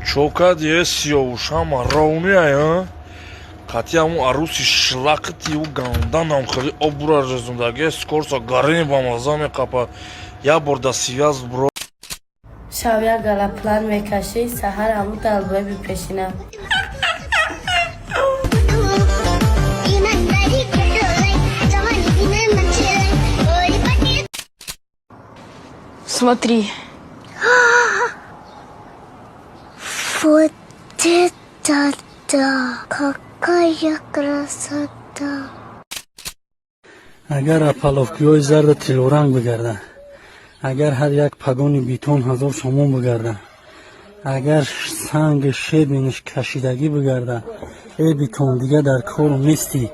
Чокад е сиёвушам равния, а? Қатиам аруси шлақти у ганданам хали обура резундаге скорса гарини бамаза меқапа. Я борда связ бро. Шавя галаплан мекаши, сахар аму далбой бипешинам. Смотри. Вот это да! Какая красота! اگر پالوکیوی زرد تلورنگ بگردن، اگر هر یک پگانی بیتون 1000 سومون بگردن، اگر سنگ شیدینش کشیدگی بگردن، ای بیتون دیگه در کار نیستی.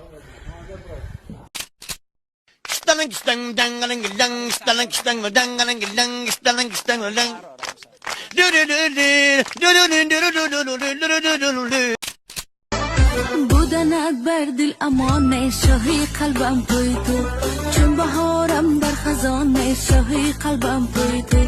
بودنت بر دل امان شاهی قلبم توی تو چون بهارم در خزان شاهی قلبم توی تو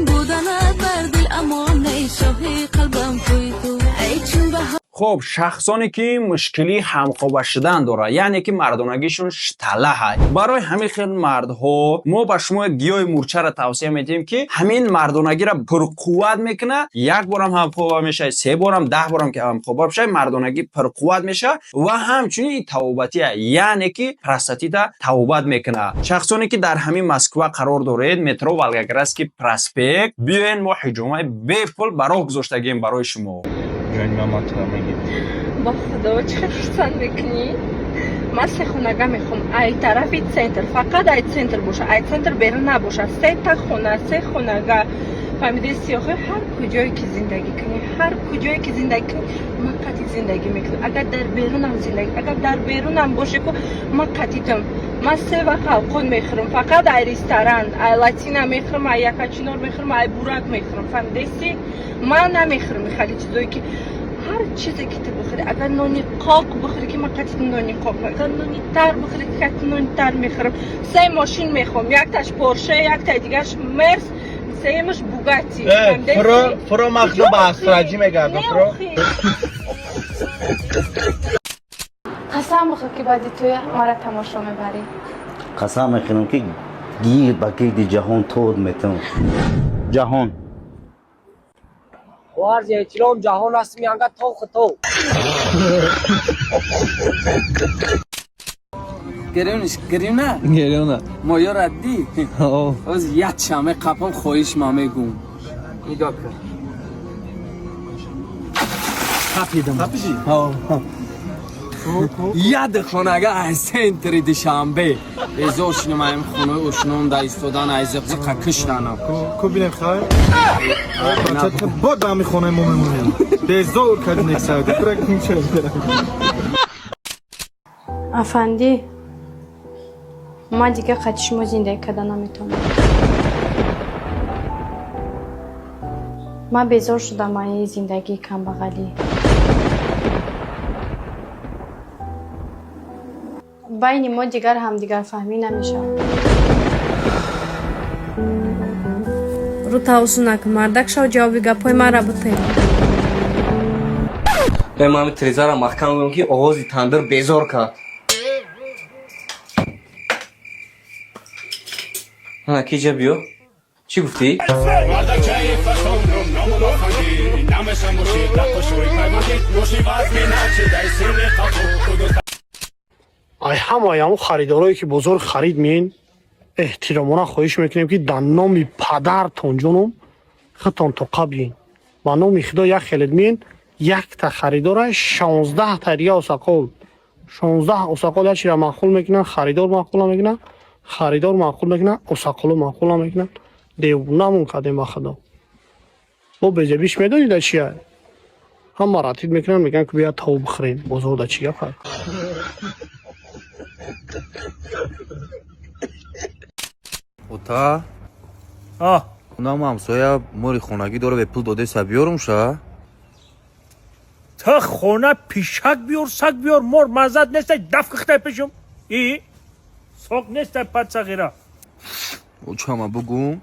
بودنت بر دل امان شاهی قلبم توی تو ای چون بهار خب شخصانی که مشکلی همخوابه شدن داره یعنی که مردانگیشون شتله های برای همین خیلی مردها ما به شما گیاه مورچه را توصیه میدیم که همین مردانگی را پرقوت میکنه یک بارم همخوابه میشه 3 بارم 10 بارم که همخوابه بشه مردانگی پرقوت میشه و همچنین توبتی یعنی که پراستاتیت توبت میکنه شخصانی که در همین مسکو قرار دارید مترو ولگگرسکی پراسپکت بیاین ما حجومه بی پول برای گذاشتگیم برای شما جان با خدا چه خرسند میکنی؟ من 3 خونگه میخوام ای طرفی سنتر فقط ای سنتر باشه ای سنتر بیرون نباشه 3 تا خونه 3 خونگه فهمیدی سیاخه هر کجایی که زندگی کنی هر کجایی که زندگی کنی من قطعی زندگی میکنم اگر در بیرون هم زندگی اگر در بیرون هم باشه که من قطعیتم من 3 وقت الکل میخورم فقط ای رستوران ای لاتینا میخورم ای یکاچینور میخورم ای بوراک میخورم فهمیدی من نمیخورم خیلی چیزایی که هر چیزی که تو بخوری اگر نونی قاق بخوری که من قطعی نونی قاق اگر نونی تر بخوری که قطعی نونی تر میخورم 3 ماشین میخوام یک تاش پورشه یک تا دیگهش مرس 3 مش بوگاتی فرو مخلوق به اخراجی میگردم فرو قسم بخور که بعد توی ما را تماشا میبری قسم میخورم که گیر با گرد جهان تود میتونم جهان وارز احترام جهان است میانگه تو گریونه ما یا ردی از یک شمه قپم خواهش ما میگم نگاه کن قپیدم ید خونگه از سنتری دشنبه ازاش نمایم خونه اشنون دا ایستادن از زقزق کشتن کو بینم خواهی؟ بود همی خونه ما میمونیم دیزور کردن یک ساعته برکتیم چه افندی من دیگه قطعشمو زندگی کردن نمیتونم من بیزار شدم این زندگی کم بغلی بین ما دیگر هم دیگر فهمی نمیشه رو تاوسونک مردک شو جوابی گپای من را بطیر به من همین تریزه را محکم بگم که آغازی تندر بیزار کرد کی جا بیو؟ چی گفتی؟ ای همه خریدارایی که بزرگ خرید مین احترامانه خواهش میکنیم که در نام پدرتون جانم خودتان تو قبلین با نام خدا یک خلید مین یک تا خریدار 16 تا دیگه اوساقال 16 اوساقال هرچی را معقول میکنن خریدار معقول میکنن خریدار معقول میکنن اوساقال معقول میکنن دیوونمون کردیم با خدا با بجبیش میدونید چیه هم مراتب میکنن میگن که بیا تو بخرین بزرگ چیه فرق اوتا اونم همسایه موری خونگی داره به پول داده سبیارم شه تا خونه پیشک بیار سگ بیار مور مزد نیسته دفق خطای پیشم ای ساق نیسته پد سغیره او چه همه بگم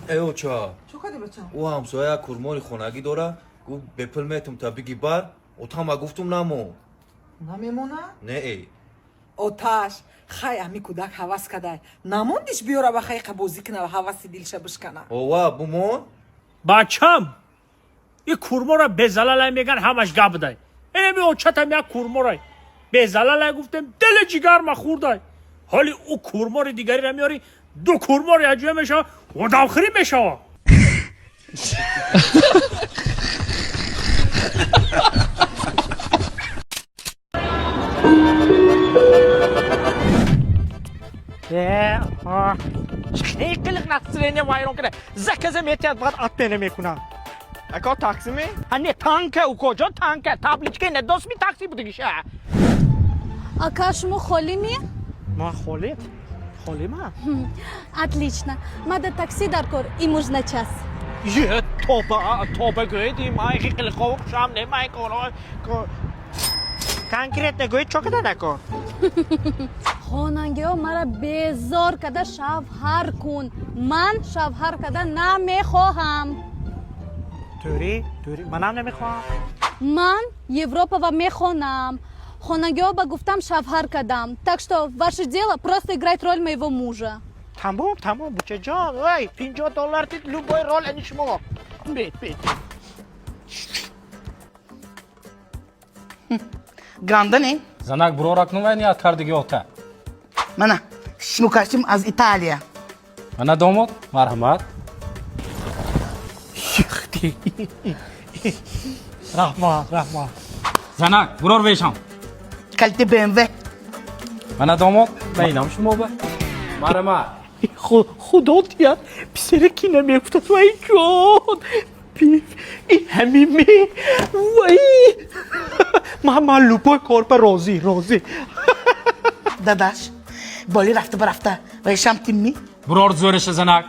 ای او چه او همسایه کورماری خونگی داره گفت بپلمتم تا بگی بر اتام گفتم نمو намемона نه ای оташ хай ами кӯдак ҳавас кадай намондиш биёра ба хайқа бозӣ кунава ҳаваси дилша бишкана ова бумон бачам и курмора безалалай меган ҳамаш гап дай эми очатам як курморай безалалай гуфтем дили ҷигарма хурдай ҳоли ӯ курмори дигариро меёри ду курмори аҷӯя мешава одамхӯрӣ мешава چی قلق نقصرینه وایرون کنه زکزه میتیاد باید ات بینه میکنم اکا تاکسی می؟ هنه تانکه او کجا تانکه تابلیچکه نه دوست می تاکسی بودگیشه Ака, шумо холими? ما خالی؟ خالی ما؟ Отлично. Мада такси дар кор, имуж на час. یه توبه گویدی ما ایخی قلق خوب شام نمای کنه конкретно گوید چو کده نکن хонангиҳо маро безор када шавҳар кун. Ман шавҳар када намехоҳам. توری منم نمیخوام Ман Европава мехонам. Хонангиҳо ба гуфтам шавҳар кадам. Так что ваше дело просто играть роль моего мужа. تمام بچه جان ای $50 تید любой роль они шмо бит Грандани? Занак буроракнувай ният кардиги ота. Мана шнукашим аз Италия. Мана домод, марҳамат. раҳмат. Занак, бурор вешам. Калите БМВ. Мана домод, баинам шумо ба. Марҳамат. خدا دیاد پسر کی نمیفتد وای جان این همیمی وای من لوپای کار پر راضی داداش بالی رفته برفته و شام تیمی бурор зӯриша занак.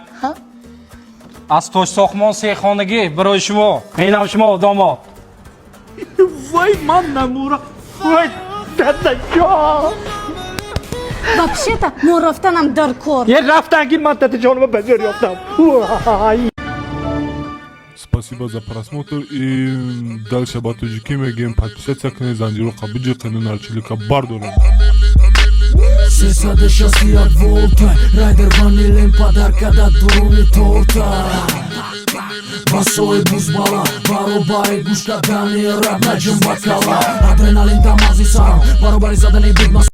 Аз тоҷ сохмон се хонагӣ барои шумо. Меинам шумо домод. وای من намура وای дада جان Вообще-то, мы рафтанам дар кор. یه رفتن گیر من داده جانو بزر یافتم وای Спасибо за просмотр и дальше батуджики мегем подписаться к Незанжиру Кабиджи канал Чилика Бардора. Сесаде шаси як волта Райдер ванилен подарка да дуруни торта Басои бузбала Баробари гушка дани рап наҷм бакала Адреналин тамази сарам Баробари задани буд